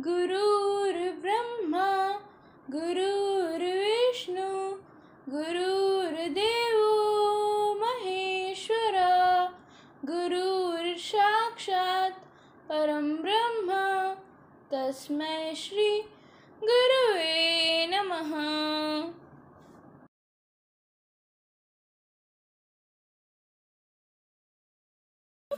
गुरुर्ब्रह्मा गुरुर्विष्णु गुरुर्देवो महेश्वरा गुरुर्साक्षात् परं ब्रह्म तस्मै श्री गुरुवे नमः।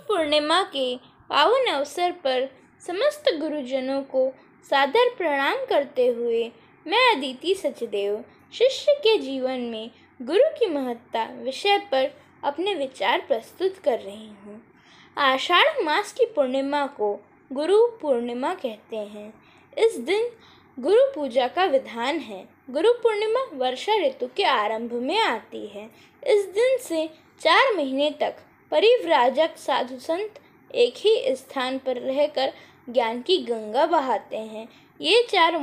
पूर्णिमा के पावन अवसर पर समस्त गुरुजनों को सादर प्रणाम करते हुए मैं अदिति सचदेव शिष्य के जीवन में गुरु की महत्ता विषय पर अपने विचार प्रस्तुत कर रही हूँ। आषाढ़ मास की पूर्णिमा को गुरु पूर्णिमा कहते हैं। इस दिन गुरु पूजा का विधान है। गुरु पूर्णिमा वर्षा ऋतु के आरंभ में आती है। इस दिन से 4 महीने तक परिव्राजक साधु संत एक ही स्थान पर रहकर ज्ञान की गंगा बहाते हैं। ये 4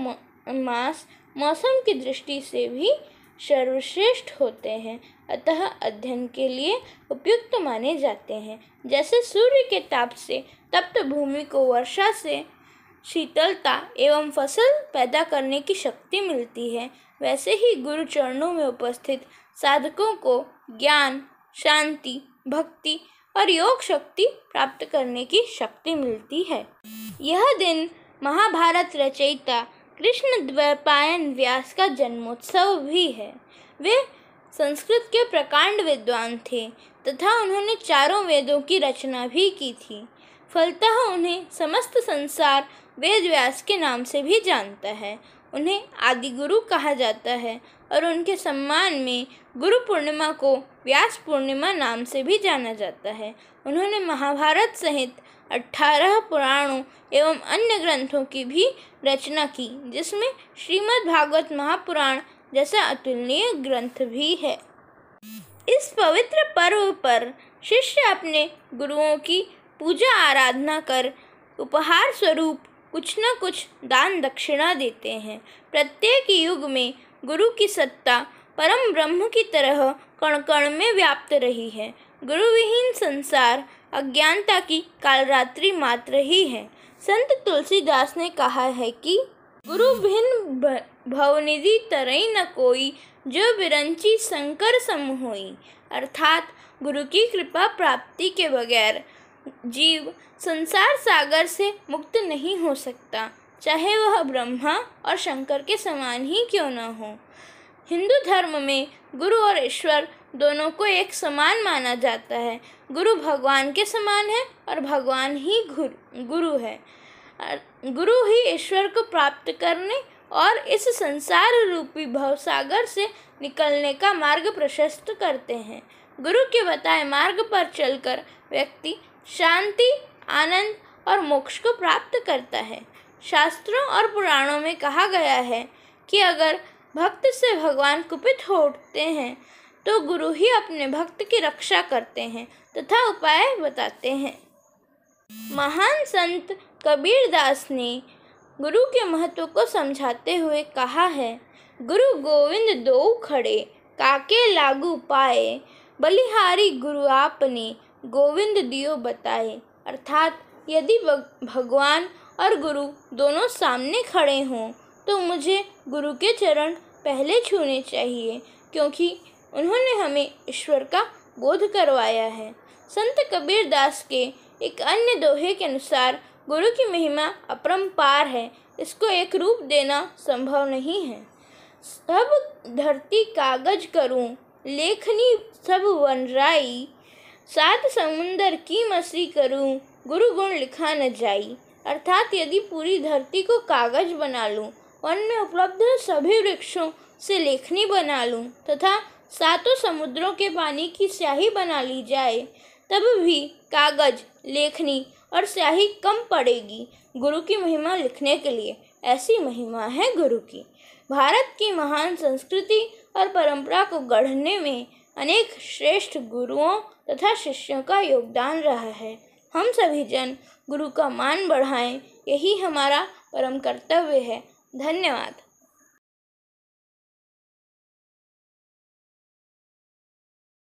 मास मौसम की दृष्टि से भी सर्वश्रेष्ठ होते हैं, अतः अध्ययन के लिए उपयुक्त माने जाते हैं। जैसे सूर्य के ताप से तप्त भूमि को वर्षा से शीतलता एवं फसल पैदा करने की शक्ति मिलती है, वैसे ही गुरु चरणों में उपस्थित साधकों को ज्ञान, शांति, भक्ति और योग शक्ति प्राप्त करने की शक्ति मिलती है। यह दिन महाभारत रचयिता कृष्ण द्वैपायन व्यास का जन्मोत्सव भी है। वे संस्कृत के प्रकांड विद्वान थे तथा उन्होंने 4 वेदों की रचना भी की थी। फलतः उन्हें समस्त संसार वेद व्यास के नाम से भी जानता है। उन्हें आदि गुरु कहा जाता है और उनके सम्मान में गुरु पूर्णिमा को व्यास पूर्णिमा नाम से भी जाना जाता है। उन्होंने महाभारत सहित 18 पुराणों एवं अन्य ग्रंथों की भी रचना की, जिसमें श्रीमद् भागवत महापुराण जैसा अतुलनीय ग्रंथ भी है। इस पवित्र पर्व पर शिष्य अपने गुरुओं की पूजा आराधना कर उपहार स्वरूप कुछ न कुछ दान दक्षिणा देते हैं। प्रत्येक युग में गुरु की सत्ता परम ब्रह्म की तरह कण कण में व्याप्त रही है। गुरु विहीन संसार अज्ञानता की कालरात्रि मात्र ही है। संत तुलसीदास ने कहा है कि गुरु बिन भवनिधि तरई न कोई, जो बिरंची शंकर सम होई। अर्थात गुरु की कृपा प्राप्ति के बगैर जीव संसार सागर से मुक्त नहीं हो सकता, चाहे वह ब्रह्मा और शंकर के समान ही क्यों न हो। हिंदू धर्म में गुरु और ईश्वर दोनों को एक समान माना जाता है। गुरु भगवान के समान है और भगवान ही गुरु है। गुरु ही ईश्वर को प्राप्त करने और इस संसार रूपी भवसागर से निकलने का मार्ग प्रशस्त करते हैं। गुरु के बताए मार्ग पर चलकर व्यक्ति शांति, आनंद और मोक्ष को प्राप्त करता है। शास्त्रों और पुराणों में कहा गया है कि अगर भक्त से भगवान कुपित हो उठते हैं तो गुरु ही अपने भक्त की रक्षा करते हैं तथा उपाय बताते हैं। महान संत कबीर दास ने गुरु के महत्व को समझाते हुए कहा है, गुरु गोविंद दो खड़े काके लागू पाए, बलिहारी गुरु आपने गोविंद दियो बताए। अर्थात यदि भगवान और गुरु दोनों सामने खड़े हों तो मुझे गुरु के चरण पहले छूने चाहिए, क्योंकि उन्होंने हमें ईश्वर का बोध करवाया है। संत कबीर दास के एक अन्य दोहे के अनुसार गुरु की महिमा अपरंपार है, इसको एक रूप देना संभव नहीं है। सब धरती कागज करूं, लेखनी सब वनराई, 7 समुंदर की मछली करूं, गुरु गुण लिखा न जाई। अर्थात यदि पूरी धरती को कागज बना लूं, वन में उपलब्ध सभी वृक्षों से लेखनी बना लूं तथा 7 समुद्रों के पानी की स्याही बना ली जाए, तब भी कागज, लेखनी और स्याही कम पड़ेगी गुरु की महिमा लिखने के लिए। ऐसी महिमा है गुरु की। भारत की महान संस्कृति और परंपरा को गढ़ने में अनेक श्रेष्ठ गुरुओं तथा शिष्यों का योगदान रहा है। हम सभी जन गुरु का मान बढ़ाएं, यही हमारा परम कर्तव्य है। धन्यवाद।